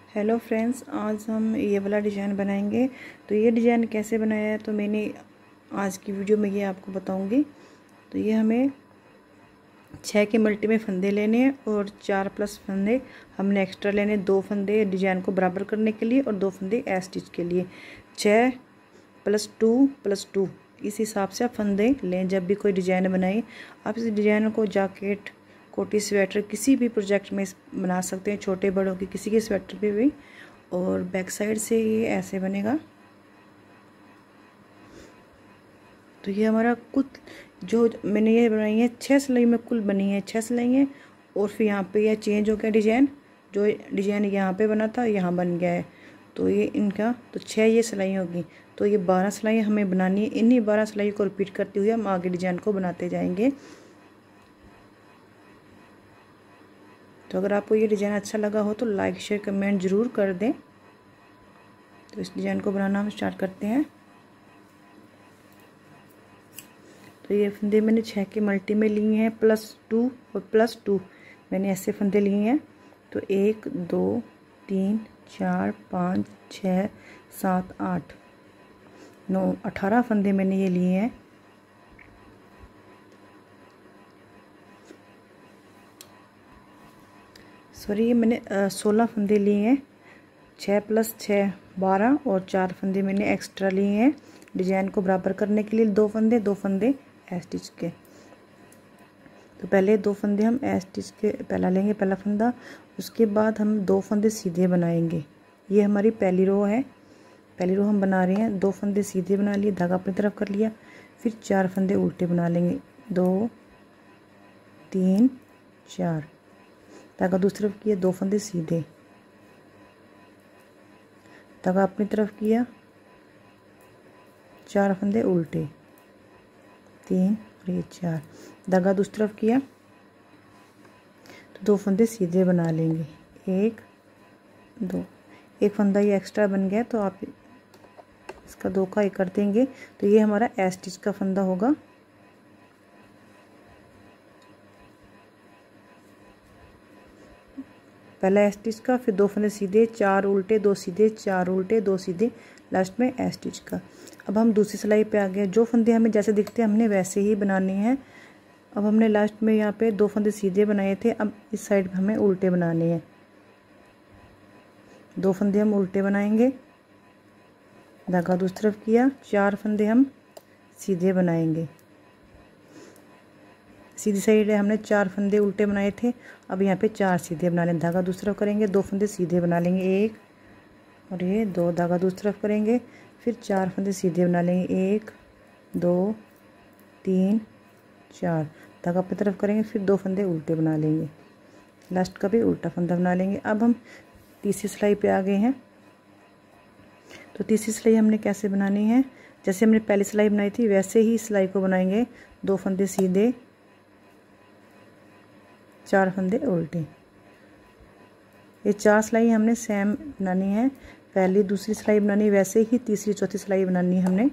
Hello friends, आज हम ये वाला डिज़ाइन बनाएंगे। तो ये डिज़ाइन कैसे बनाया है तो मैंने आज की वीडियो में ये आपको बताऊंगी। तो ये हमें 6 के मल्टी में फंदे लेने हैं और 4 प्लस फंदे हमने एक्स्ट्रा लेने, 2 फंदे डिज़ाइन को बराबर करने के लिए और 2 फंदे ए स्टिच के लिए। 6 + 2 + 2 इस हिसाब से आप फंदे लें जब भी कोई डिज़ाइन बनाएं। आप इस डिज़ाइन को जैकेट, कोटी, स्वेटर किसी भी प्रोजेक्ट में बना सकते हैं, छोटे बड़ों की किसी के स्वेटर पे भी। और बैक साइड से ये ऐसे बनेगा। तो ये हमारा कुछ जो मैंने ये बनाई है 6 सिलाई में कुल बनी है 6 सिलाई। और फिर यहाँ पे ये चेंज हो गया डिज़ाइन, जो डिज़ाइन यहाँ पे बना था यहाँ बन गया है। तो ये इनका तो 6 ये सिलाई होगी। तो ये 12 सिलाई हमें बनानी है। इन्हीं 12 सिलाई को रिपीट करते हुए हम आगे डिज़ाइन को बनाते जाएंगे। तो अगर आपको ये डिज़ाइन अच्छा लगा हो तो लाइक, शेयर, कमेंट ज़रूर कर दें। तो इस डिज़ाइन को बनाना हम स्टार्ट करते हैं। तो ये फंदे मैंने 6 के मल्टी में लिए हैं, +2 और +2 मैंने ऐसे फंदे लिए हैं। तो 1 2 3 4 5 6 7 8 9 18 फंदे मैंने ये लिए हैं। सॉरी, ये मैंने 16 फंदे लिए हैं। 6 + 6 12 और 4 फंदे मैंने एक्स्ट्रा लिए हैं डिज़ाइन को बराबर करने के लिए। 2 फंदे ए स्टिच के। तो पहले 2 फंदे हम ए स्टिच के पहला लेंगे, पहला फंदा। उसके बाद हम 2 फंदे सीधे बनाएंगे। ये हमारी पहली रो है, पहली रो हम बना रहे हैं। 2 फंदे सीधे बना लिए, धागा अपनी तरफ कर लिया। फिर 4 फंदे उल्टे बना लेंगे, 2 3 4, धागा दूसरी तरफ किया, 2 फंदे सीधे, धागा अपनी तरफ किया, 4 फंदे उल्टे, 3 और ये 4, धागा दूसरी तरफ किया तो 2 फंदे सीधे बना लेंगे, 1 2। एक फंदा ये एक्स्ट्रा बन गया तो आप इसका 2 का 1 कर देंगे। तो ये हमारा ए स्टिच का फंदा होगा। पहला ए स्टिच का, फिर 2 फंदे सीधे, 4 उल्टे, 2 सीधे, 4 उल्टे, 2 सीधे, लास्ट में ए स्टिच का। अब हम दूसरी सिलाई पे आ गए। जो फंदे हमें जैसे दिखते हैं हमने वैसे ही बनाने हैं। अब हमने लास्ट में यहाँ पे 2 फंदे सीधे बनाए थे, अब इस साइड पे हमें उल्टे बनाने हैं। 2 फंदे हम उल्टे बनाएंगे, धागा दूसरी तरफ किया, 4 फंदे हम सीधे बनाएंगे। सीधी साइड हमने 4 फंदे उल्टे बनाए थे, अब यहाँ पे 4 सीधे बना लेंगे, धागा दूसरी तरफ करेंगे, 2 फंदे सीधे बना लेंगे, 1 और ये 2, धागा दूसरी तरफ करेंगे, फिर 4 फंदे सीधे बना लेंगे, 1 2 3 4, धागा अपनी तरफ करेंगे, फिर 2 फंदे उल्टे बना लेंगे, लास्ट का भी उल्टा फंदा बना लेंगे। अब हम तीसरी सिलाई पे आ गए हैं। तो तीसरी सिलाई हमने कैसे बनानी है, जैसे हमने पहली सिलाई बनाई थी वैसे ही सिलाई को बनाएंगे। 2 फंदे सीधे, 4 फंदे उल्टे। ये 4 सिलाई हमने सेम बनानी है। पहली दूसरी सिलाई बनानी, वैसे ही तीसरी चौथी सिलाई बनानी है हमने।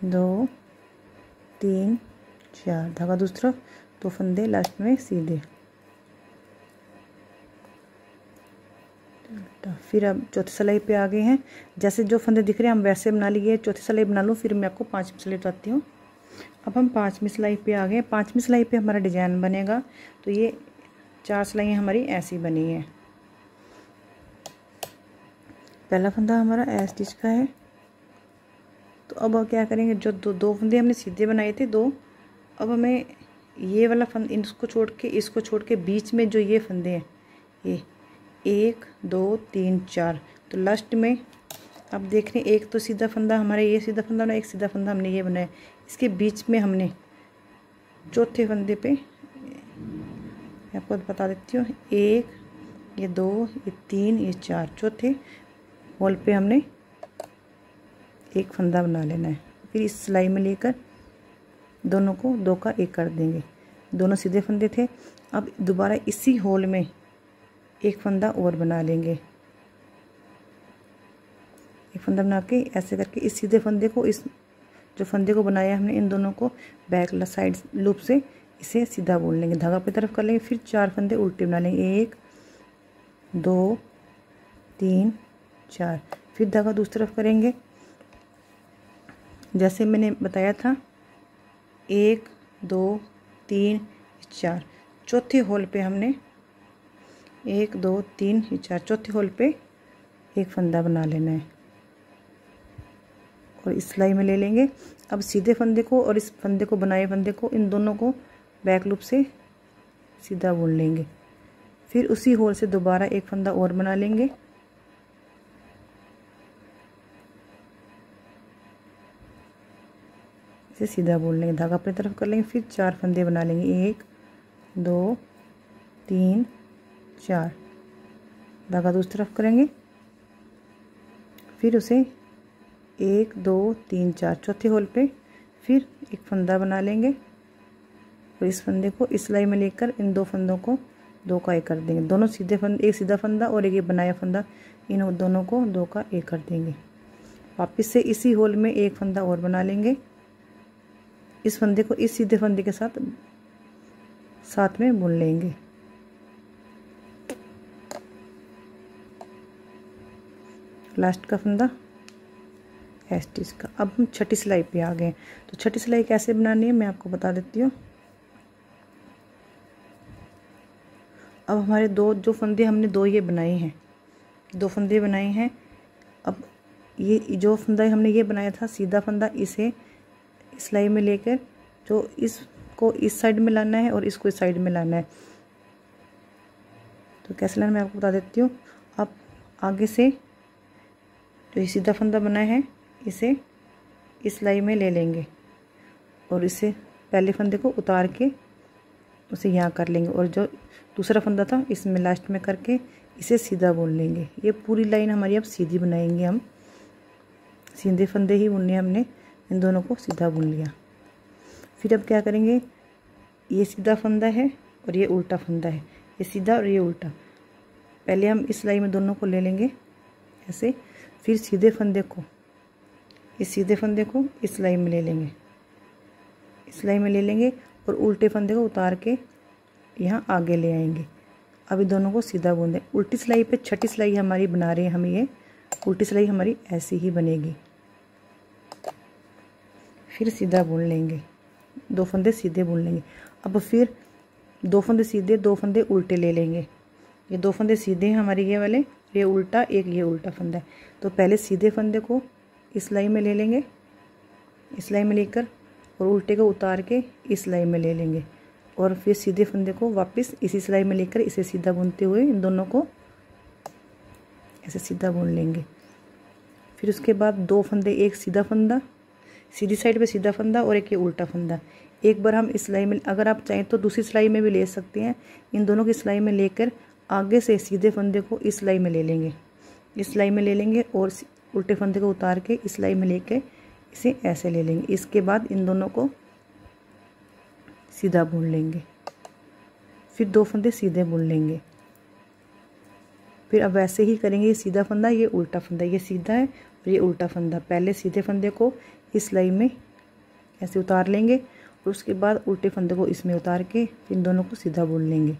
दो 3 4, धागा दूसरा, 2 फंदे लास्ट में सीधे। फिर अब चौथी सिलाई पे आ गए हैं। जैसे जो फंदे दिख रहे हैं हम वैसे बना लिए। चौथी सिलाई बना लूँ, फिर मैं आपको 5वीं सिलाई बताती हूँ। अब हम 5वीं सिलाई पे आ गए। 5वीं सिलाई पे हमारा डिज़ाइन बनेगा। तो ये 4 सिलाइयाँ हमारी ऐसी बनी है। पहला फंदा हमारा ए स्टिच का है। तो अब क्या करेंगे, जो दो फंदे हमने सीधे बनाए थे 2, अब हमें ये वाला फंद इसको छोड़ के बीच में जो ये फंदे हैं, ये 1 2 3 4, तो लास्ट में आप देख रहे हैं एक तो सीधा फंदा हमारा, ये सीधा फंदा बना, एक सीधा फंदा हमने ये बनाया। इसके बीच में हमने चौथे फंदे पे, मैं आपको बता देती हूँ, 1 ये 2 ये 3 ये 4, चौथे होल पे हमने एक फंदा बना लेना है। फिर इस सिलाई में लेकर दोनों को 2 का 1 कर देंगे। दोनों सीधे फंदे थे। अब दोबारा इसी होल में एक फंदा और बना लेंगे। एक फंदा बना के ऐसे करके इस सीधे फंदे को, इस जो फंदे को बनाया हमने, इन दोनों को बैक साइड लूप से इसे सीधा बुन लेंगे, धागा अपनी तरफ कर लेंगे, फिर 4 फंदे उल्टे बना लेंगे, 1 2 3 4, फिर धागा दूसरी तरफ करेंगे जैसे मैंने बताया था, 1 2 3 4, चौथे होल पे हमने 1 2 3 4, चौथे होल पे एक फंदा बना लेना है और इस सिलाई में ले लेंगे। अब सीधे फंदे को और इस फंदे को बनाए फंदे को, इन दोनों को बैक लूप से सीधा बुन लेंगे। फिर उसी होल से दोबारा एक फंदा और बना लेंगे, इसे सीधा बुन लेंगे, धागा अपनी तरफ कर लेंगे, फिर 4 फंदे बना लेंगे, 1 2 3 4, धागा दूसरी तरफ करेंगे, फिर उसे 1 2 3 4, चौथे होल पे फिर एक फंदा बना लेंगे और इस फंदे को इस सिलाई में लेकर इन 2 फंदों को 2 का 1 कर देंगे। दोनों सीधे फंदे, एक सीधा फंदा और एक ये बनाया फंदा, इन दोनों को 2 का 1 कर देंगे। वापस से इसी होल में एक फंदा और बना लेंगे, इस फंदे को इस सीधे फंदे के साथ में बुन लेंगे। लास्ट का फंदा स्टिच का। अब हम छठी सिलाई पे आ गए। तो छठी सिलाई कैसे बनानी है मैं आपको बता देती हूँ। अब हमारे जो फंदे हमने ये बनाए हैं, 2 फंदे बनाए हैं। अब ये जो फंदा हमने ये बनाया था सीधा फंदा, इसे सिलाई में लेकर जो इसको इस साइड में लाना है और इसको इस साइड में लाना है। तो कैसे लाना मैं आपको बता देती हूँ। अब आगे से जो ये सीधा फंदा बनाया है इसे इस सिलाई में ले लेंगे और इसे पहले फंदे को उतार के उसे यहाँ कर लेंगे और जो दूसरा फंदा था इसमें लास्ट में करके इसे सीधा बुन लेंगे। ये पूरी लाइन हमारी अब सीधी बनाएंगे हम, सीधे फंदे ही बुनने हमने, इन दोनों को सीधा बुन लिया। फिर अब क्या करेंगे, ये सीधा फंदा है और ये उल्टा फंदा है, ये सीधा और ये उल्टा। पहले हम इस सिलाई में दोनों को ले लेंगे ऐसे, फिर सीधे फंदे को इस सीधे फंदे को इस सिलाई में ले लेंगे, इस सिलाई में ले लेंगे और उल्टे फंदे को उतार के यहाँ आगे ले आएंगे। अब इन दोनों को सीधा बुन दें। उल्टी सिलाई पे छठी सिलाई हमारी बना रहे हैं हम, ये उल्टी सिलाई हमारी ऐसी ही बनेगी। फिर सीधा बुन लेंगे, 2 फंदे सीधे बुन लेंगे। अब फिर 2 फंदे सीधे 2 फंदे उल्टे ले लेंगे। ये 2 फंदे सीधे हैं हमारे ये वाले, ये उल्टा, एक ये उल्टा फंदा है। तो पहले सीधे फंदे को इस सिलाई में ले लेंगे, इस सिलाई में लेकर और उल्टे को उतार के इस सिलाई में ले लेंगे और फिर सीधे फंदे को वापस इसी सिलाई में लेकर इसे सीधा बुनते हुए इन दोनों को ऐसे सीधा बुन लेंगे। फिर उसके बाद 2 फंदे, एक सीधा फंदा सीधी साइड पे सीधा फंदा और एक ये उल्टा फंदा। एक बार हम इस सिलाई में, अगर आप चाहें तो दूसरी सिलाई में भी ले सकते हैं, इन दोनों की सिलाई में लेकर आगे से सीधे फंदे को इस सिलाई में ले लेंगे, इस सिलाई में ले लेंगे और उल्टे फंदे को उतार के इस सिलाई में लेके इसे ऐसे ले लेंगे। इसके बाद इन दोनों को सीधा बुन लेंगे, फिर 2 फंदे सीधे बुन लेंगे। फिर अब वैसे ही करेंगे, ये सीधा फंदा, ये उल्टा फंदा, ये सीधा है और ये उल्टा फंदा। पहले सीधे फंदे को इस सिलाई में ऐसे उतार लेंगे और उसके बाद उल्टे फंदे को इसमें उतार के इन दोनों को सीधा बुन लेंगे।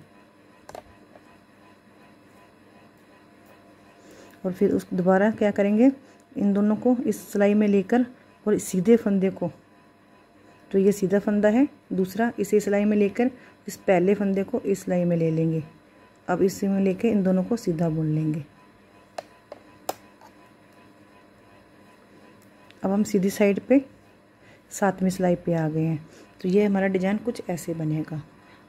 और फिर उस दोबारा क्या करेंगे, इन दोनों को इस सिलाई में लेकर और सीधे फंदे को, तो ये सीधा फंदा है दूसरा, इसे सिलाई में लेकर इस पहले फंदे को इस सिलाई में ले लेंगे। अब इसी में लेके इन दोनों को सीधा बुन लेंगे। अब हम सीधी साइड पे 7वीं सिलाई पे आ गए हैं। तो ये हमारा डिजाइन कुछ ऐसे बनेगा।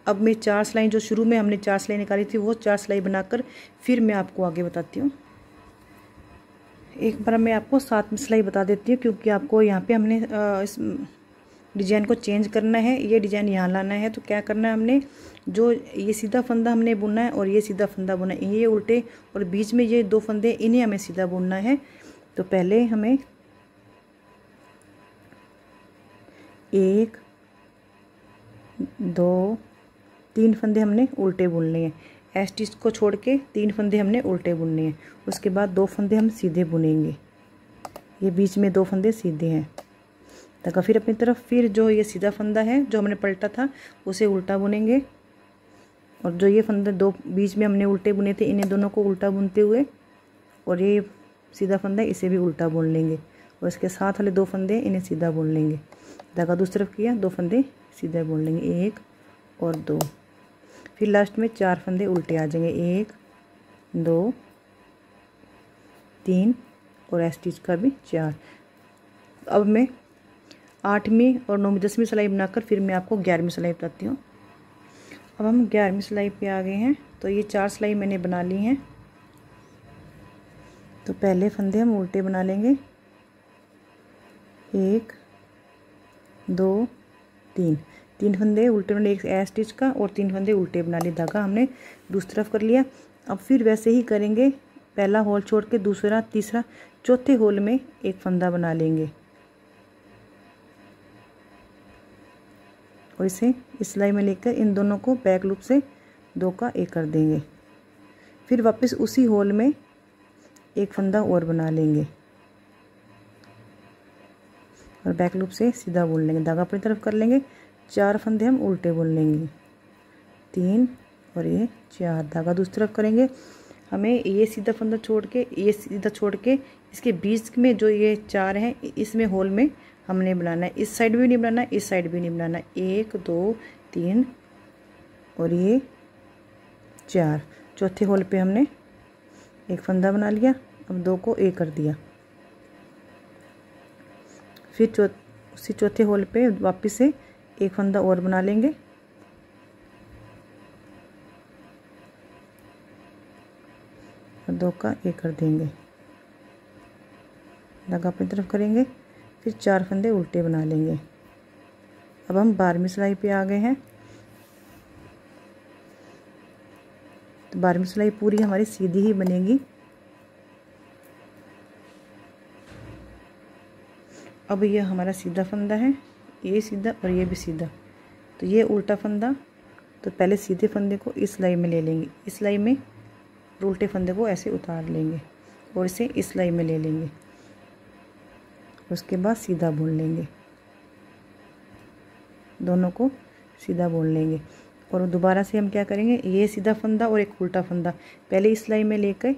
अब मैं 4 सिलाई, जो शुरू में हमने 4 सिलाई निकाली थी, वो 4 सिलाई बनाकर फिर मैं आपको आगे बताती हूँ। एक बार मैं आपको 7वीं सिलाई बता देती हूँ, क्योंकि आपको यहाँ पे हमने इस डिजाइन को चेंज करना है, ये डिजाइन यहाँ लाना है। तो क्या करना है, हमने जो ये सीधा फंदा हमने बुनना है और ये सीधा फंदा बुनना है, ये उल्टे और बीच में ये 2 फंदे, इन्हें हमें सीधा बुनना है। तो पहले हमें 1 2 3 फंदे हमने उल्टे बुनने हैं, स्टिच को छोड़ के 3 फंदे हमने उल्टे बुनने हैं। उसके बाद 2 फंदे हम सीधे बुनेंगे, ये बीच में 2 फंदे सीधे हैं। धागा फिर अपनी तरफ, फिर जो ये सीधा फंदा है जो हमने पलटा था उसे उल्टा बुनेंगे, और जो ये फंदे दो बीच में हमने उल्टे बुने थे इन्हें दोनों को उल्टा बुनते हुए, और ये सीधा फंदा है इसे भी उल्टा बुन लेंगे, और इसके साथ वाले दो फंदे इन्हें सीधा बुन लेंगे। धागा दूसरी तरफ किया, दो फंदे सीधे बुन लेंगे, एक और दो, फिर लास्ट में 4 फंदे उल्टे आ जाएंगे, 1 2 3 और एस स्टिच का भी 4। अब मैं 8वीं और 9वीं 10वीं सिलाई बनाकर फिर मैं आपको 11वीं सिलाई बताती हूँ। अब हम 11वीं सिलाई पे आ गए हैं। तो ये 4 सिलाई मैंने बना ली हैं। तो पहले फंदे हम उल्टे बना लेंगे, 1 2 3 फंदे उल्टे बना, एक एस स्टिच का और 3 फंदे उल्टे बना लिए, धागा हमने दूसरी तरफ कर लिया। अब फिर वैसे ही करेंगे, पहला होल छोड़ के दूसरा, तीसरा, चौथे होल में एक फंदा बना लेंगे और इसे इस सिलाई में लेकर इन दोनों को बैक लूप से 2 का 1 कर देंगे। फिर वापस उसी होल में एक फंदा और बना लेंगे और बैक लूप से सीधा बुन लेंगे, धागा अपनी तरफ कर लेंगे। 4 फंदे हम उल्टे बुन लेंगे, 3 और ये 4, धागा दूसरी तरफ करेंगे। हमें ये सीधा फंदा छोड़ के, ये सीधा छोड़ के इसके बीच में जो ये 4 हैं इसमें होल में हमने बनाना है, इस साइड भी नहीं बनाना, इस साइड भी नहीं बनाना। 1 2 3 और ये 4, चौथे होल पे हमने एक फंदा बना लिया। अब 2 को 1 कर दिया, फिर उसी चौथे होल पे वापस से एक फंदा और बना लेंगे और 2 का 1 कर देंगे, धागा अपनी तरफ करेंगे। फिर 4 फंदे उल्टे बना लेंगे। अब हम 12वीं सिलाई पे आ गए हैं। तो 12वीं सिलाई पूरी हमारी सीधी ही बनेगी। अब ये हमारा सीधा फंदा है, ये सीधा और ये भी सीधा, तो ये उल्टा फंदा। तो पहले सीधे फंदे को इस सिलाई में ले लेंगे, इस सिलाई में उल्टे फंदे को ऐसे उतार लेंगे और इसे इस सिलाई में ले लेंगे, उसके बाद सीधा बुन लेंगे, दोनों को सीधा बुन लेंगे। और दोबारा से हम क्या करेंगे, ये सीधा फंदा और एक उल्टा फंदा पहले इस सिलाई में लेकर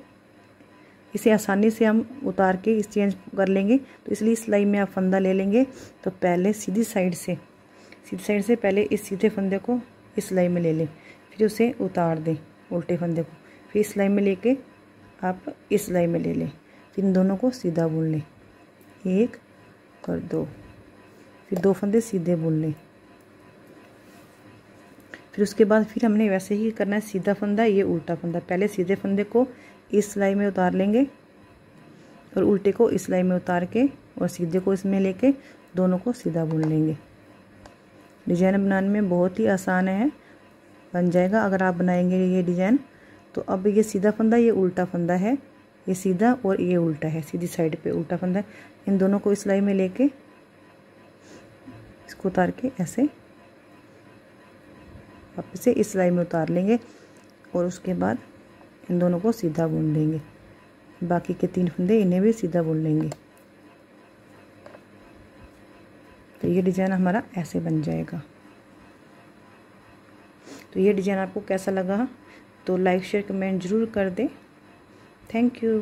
इसे आसानी से हम उतार के इस चेंज कर लेंगे। तो इसलिए इस सिलाई में आप फंदा ले लेंगे। तो पहले सीधी साइड से पहले इस सीधे फंदे को इस सिलाई में ले लें, फिर उसे उतार दें उल्टे फंदे को, फिर इस सिलाई में लेके आप इस सिलाई में ले लें, फिर इन दोनों को सीधा बुन लें, 1 और 2, फिर 2 फंदे सीधे बुन लें। फिर उसके बाद फिर हमने वैसे ही करना है, सीधा फंदा ये उल्टा फंदा, पहले सीधे फंदे को इस सिलाई में उतार लेंगे और उल्टे को इस सिलाई में उतार के और सीधे को इसमें लेके दोनों को सीधा बुन लेंगे। डिजाइन बनाने में बहुत ही आसान है, बन जाएगा अगर आप बनाएंगे ये डिजाइन। तो अब ये सीधा फंदा ये उल्टा फंदा है, ये सीधा और ये उल्टा है, सीधी साइड पे उल्टा फंदा है। इन दोनों को इस सिलाई में लेके इसको उतार के ऐसे वापस से इस सिलाई में उतार लेंगे और उसके बाद इन दोनों को सीधा बुन लेंगे। बाकी के 3 फंदे इन्हें भी सीधा बुन लेंगे। तो ये डिज़ाइन हमारा ऐसे बन जाएगा। तो ये डिज़ाइन आपको कैसा लगा तो लाइक शेयर कमेंट ज़रूर कर दें। Thank you.